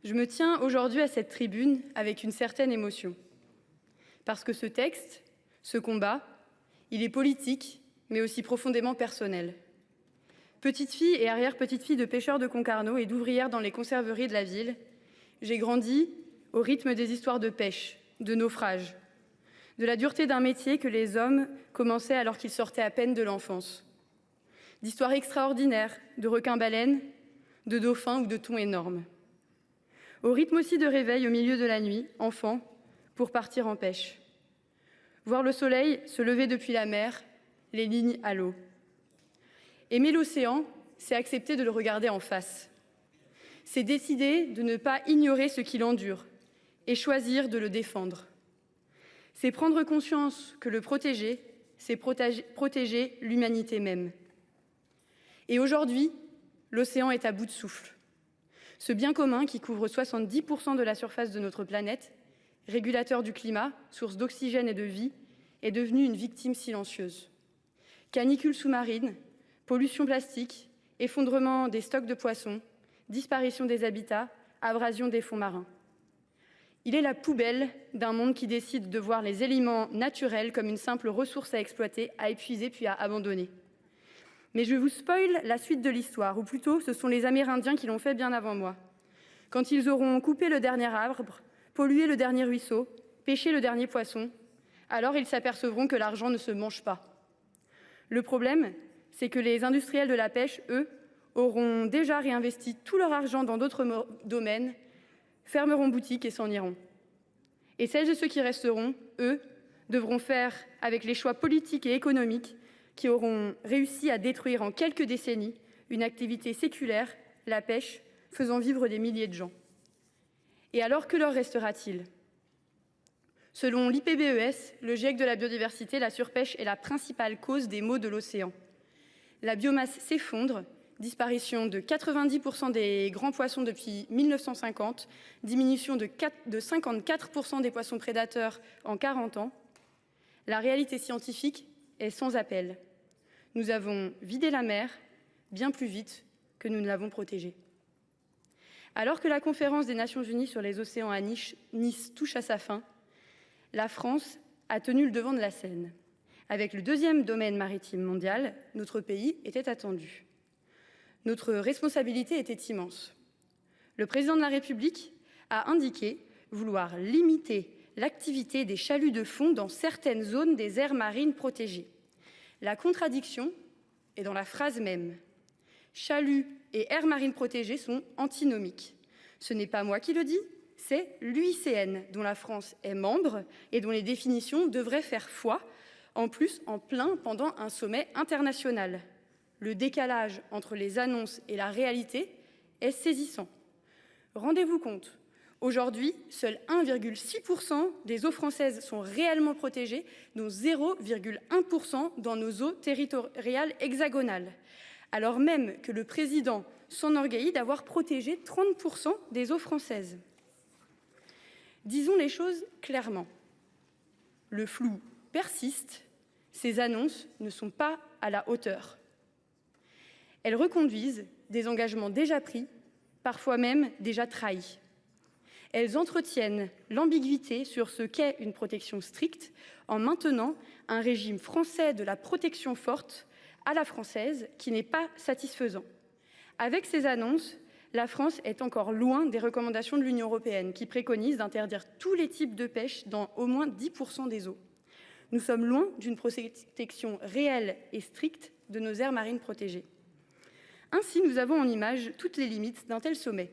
Je me tiens aujourd'hui à cette tribune avec une certaine émotion. Parce que ce texte, ce combat, il est politique, mais aussi profondément personnel. Petite fille et arrière-petite-fille de pêcheurs de Concarneau et d'ouvrières dans les conserveries de la ville, j'ai grandi au rythme des histoires de pêche, de naufrage, de la dureté d'un métier que les hommes commençaient alors qu'ils sortaient à peine de l'enfance, d'histoires extraordinaires, de requins-baleines, de dauphins ou de thons énormes. Au rythme aussi de réveil au milieu de la nuit, enfant, pour partir en pêche. Voir le soleil se lever depuis la mer, les lignes à l'eau. Aimer l'océan, c'est accepter de le regarder en face. C'est décider de ne pas ignorer ce qu'il endure et choisir de le défendre. C'est prendre conscience que le protéger, c'est protéger l'humanité même. Et aujourd'hui, l'océan est à bout de souffle. Ce bien commun qui couvre 70% de la surface de notre planète, régulateur du climat, source d'oxygène et de vie, est devenu une victime silencieuse. Canicules sous-marines, pollution plastique, effondrement des stocks de poissons, disparition des habitats, abrasion des fonds marins. Il est la poubelle d'un monde qui décide de voir les éléments naturels comme une simple ressource à exploiter, à épuiser puis à abandonner. Mais je vous spoil la suite de l'histoire, ou plutôt ce sont les Amérindiens qui l'ont fait bien avant moi. Quand ils auront coupé le dernier arbre, pollué le dernier ruisseau, pêché le dernier poisson, alors ils s'apercevront que l'argent ne se mange pas. Le problème, c'est que les industriels de la pêche, eux, auront déjà réinvesti tout leur argent dans d'autres domaines, fermeront boutique et s'en iront. Et celles et ceux qui resteront, eux, devront faire avec les choix politiques et économiques qui auront réussi à détruire en quelques décennies une activité séculaire, la pêche, faisant vivre des milliers de gens. Et alors, que leur restera-t-il ? Selon l'IPBES, le GIEC de la biodiversité, la surpêche est la principale cause des maux de l'océan. La biomasse s'effondre, disparition de 90% des grands poissons depuis 1950, diminution de 54% des poissons prédateurs en 40 ans. La réalité scientifique est sans appel. Nous avons vidé la mer bien plus vite que nous ne l'avons protégée. Alors que la conférence des Nations Unies sur les océans à Nice touche à sa fin, la France a tenu le devant de la scène. Avec le deuxième domaine maritime mondial, notre pays était attendu. Notre responsabilité était immense. Le président de la République a indiqué vouloir limiter l'activité des chaluts de fond dans certaines zones des aires marines protégées. La contradiction est dans la phrase même. Chaluts et aires marines protégées sont antinomiques. Ce n'est pas moi qui le dis, c'est l'UICN, dont la France est membre et dont les définitions devraient faire foi, en plus en plein pendant un sommet international. Le décalage entre les annonces et la réalité est saisissant. Rendez-vous compte, aujourd'hui, seuls 1,6% des eaux françaises sont réellement protégées, dont 0,1% dans nos eaux territoriales hexagonales, alors même que le président s'enorgueillit d'avoir protégé 30% des eaux françaises. Disons les choses clairement. Le flou persiste, ces annonces ne sont pas à la hauteur. Elles reconduisent des engagements déjà pris, parfois même déjà trahis. Elles entretiennent l'ambiguïté sur ce qu'est une protection stricte en maintenant un régime français de la protection forte à la française qui n'est pas satisfaisant. Avec ces annonces, la France est encore loin des recommandations de l'Union européenne qui préconisent d'interdire tous les types de pêche dans au moins 10% des eaux. Nous sommes loin d'une protection réelle et stricte de nos aires marines protégées. Ainsi, nous avons en image toutes les limites d'un tel sommet.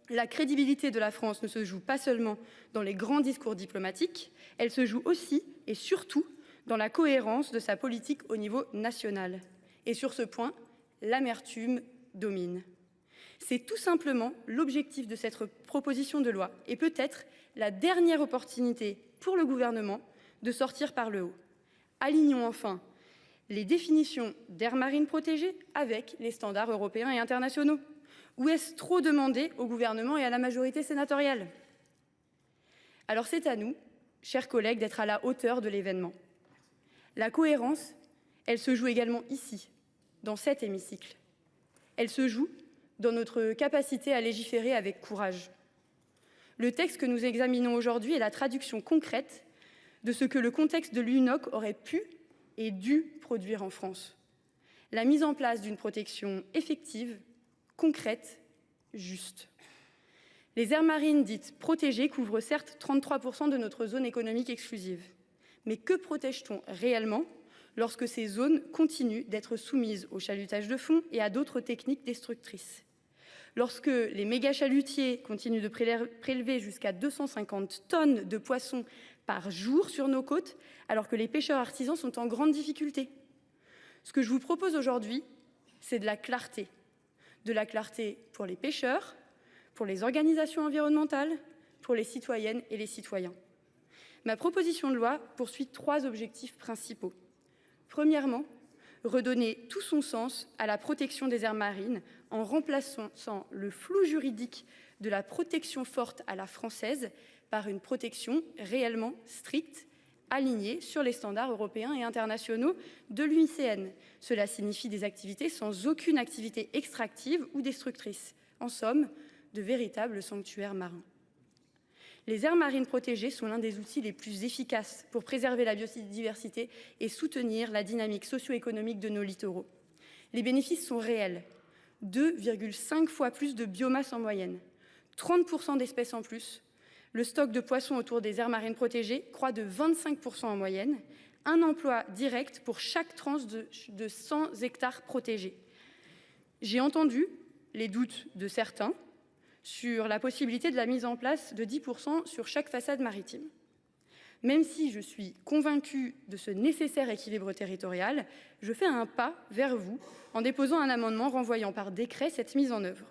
La crédibilité de la France ne se joue pas seulement dans les grands discours diplomatiques, elle se joue aussi et surtout dans la cohérence de sa politique au niveau national. Et sur ce point, l'amertume domine. C'est tout simplement l'objectif de cette proposition de loi et peut-être la dernière opportunité pour le gouvernement de sortir par le haut. Alignons enfin les définitions d'aires marines protégées avec les standards européens et internationaux. Ou est-ce trop demandé au gouvernement et à la majorité sénatoriale ? Alors c'est à nous, chers collègues, d'être à la hauteur de l'événement. La cohérence, elle se joue également ici, dans cet hémicycle. Elle se joue dans notre capacité à légiférer avec courage. Le texte que nous examinons aujourd'hui est la traduction concrète de ce que le contexte de l'UNOC aurait pu et dû produire en France. La mise en place d'une protection effective, concrète, juste. Les aires marines dites protégées couvrent certes 33% de notre zone économique exclusive. Mais que protège-t-on réellement lorsque ces zones continuent d'être soumises au chalutage de fond et à d'autres techniques destructrices? Lorsque les méga-chalutiers continuent de prélever jusqu'à 250 tonnes de poissons par jour sur nos côtes, alors que les pêcheurs artisans sont en grande difficulté. Ce que je vous propose aujourd'hui, c'est de la clarté. De la clarté pour les pêcheurs, pour les organisations environnementales, pour les citoyennes et les citoyens. Ma proposition de loi poursuit 3 objectifs principaux. Premièrement, redonner tout son sens à la protection des aires marines en remplaçant le flou juridique de la protection forte à la française par une protection réellement stricte, alignée sur les standards européens et internationaux de l'UICN. Cela signifie des activités sans aucune activité extractive ou destructrice. En somme, de véritables sanctuaires marins. Les aires marines protégées sont l'un des outils les plus efficaces pour préserver la biodiversité et soutenir la dynamique socio-économique de nos littoraux. Les bénéfices sont réels. 2,5 fois plus de biomasse en moyenne, 30% d'espèces en plus. Le stock de poissons autour des aires marines protégées croît de 25% en moyenne. Un emploi direct pour chaque tranche de 100 hectares protégés. J'ai entendu les doutes de certains sur la possibilité de la mise en place de 10% sur chaque façade maritime. Même si je suis convaincue de ce nécessaire équilibre territorial, je fais un pas vers vous en déposant un amendement renvoyant par décret cette mise en œuvre.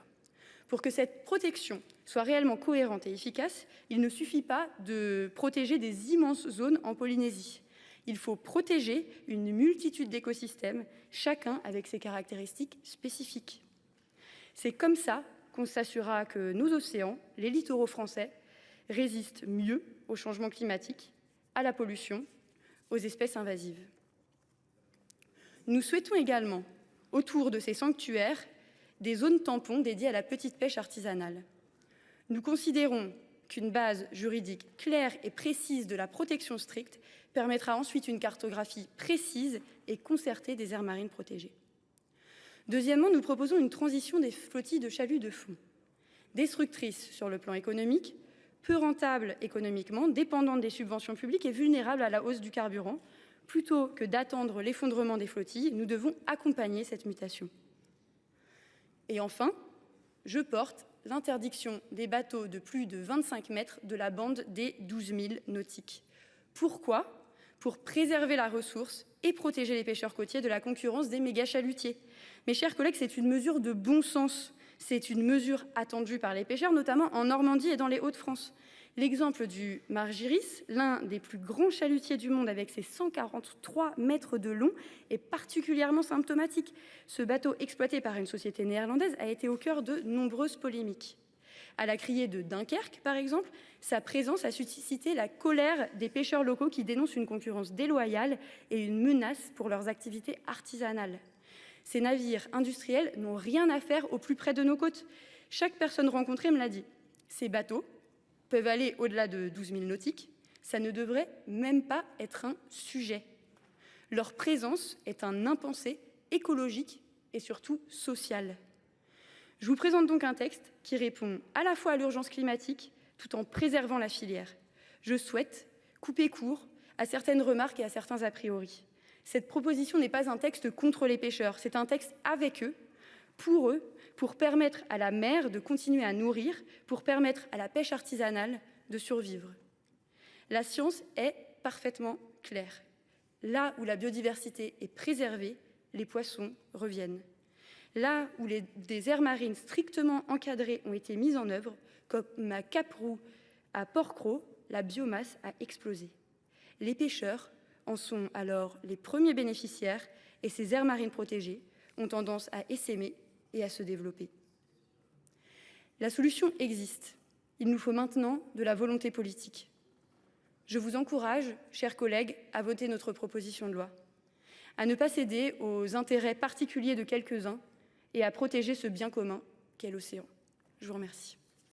Pour que cette protection soit réellement cohérente et efficace, il ne suffit pas de protéger des immenses zones en Polynésie. Il faut protéger une multitude d'écosystèmes, chacun avec ses caractéristiques spécifiques. C'est comme ça qu'on s'assurera que nos océans, les littoraux français, résistent mieux au changement climatique, à la pollution, aux espèces invasives. Nous souhaitons également, autour de ces sanctuaires, des zones tampons dédiées à la petite pêche artisanale. Nous considérons qu'une base juridique claire et précise de la protection stricte permettra ensuite une cartographie précise et concertée des aires marines protégées. Deuxièmement, nous proposons une transition des flottilles de chaluts de fond, destructrices sur le plan économique, peu rentables économiquement, dépendantes des subventions publiques et vulnérables à la hausse du carburant. Plutôt que d'attendre l'effondrement des flottilles, nous devons accompagner cette mutation. Et enfin, je porte l'interdiction des bateaux de plus de 25 mètres de la bande des 12 000 nautiques. Pourquoi ? Pour préserver la ressource et protéger les pêcheurs côtiers de la concurrence des méga-chalutiers. Mes chers collègues, c'est une mesure de bon sens. C'est une mesure attendue par les pêcheurs, notamment en Normandie et dans les Hauts-de-France. L'exemple du Margiris, l'un des plus grands chalutiers du monde avec ses 143 mètres de long, est particulièrement symptomatique. Ce bateau exploité par une société néerlandaise a été au cœur de nombreuses polémiques. À la criée de Dunkerque, par exemple, sa présence a suscité la colère des pêcheurs locaux qui dénoncent une concurrence déloyale et une menace pour leurs activités artisanales. Ces navires industriels n'ont rien à faire au plus près de nos côtes. Chaque personne rencontrée me l'a dit. Ces bateaux peuvent aller au-delà de 12 000 nautiques. Ça ne devrait même pas être un sujet. Leur présence est un impensé écologique et surtout social. Je vous présente donc un texte qui répond à la fois à l'urgence climatique tout en préservant la filière. Je souhaite couper court à certaines remarques et à certains a priori. Cette proposition n'est pas un texte contre les pêcheurs, c'est un texte avec eux, pour permettre à la mer de continuer à nourrir, pour permettre à la pêche artisanale de survivre. La science est parfaitement claire. Là où la biodiversité est préservée, les poissons reviennent. Là où des aires marines strictement encadrées ont été mises en œuvre, comme à Cap-Roux, à Port-Cros, la biomasse a explosé. Les pêcheurs en sont alors les premiers bénéficiaires et ces aires marines protégées ont tendance à essaimer et à se développer. La solution existe. Il nous faut maintenant de la volonté politique. Je vous encourage, chers collègues, à voter notre proposition de loi, à ne pas céder aux intérêts particuliers de quelques-uns et à protéger ce bien commun qu'est l'océan. Je vous remercie.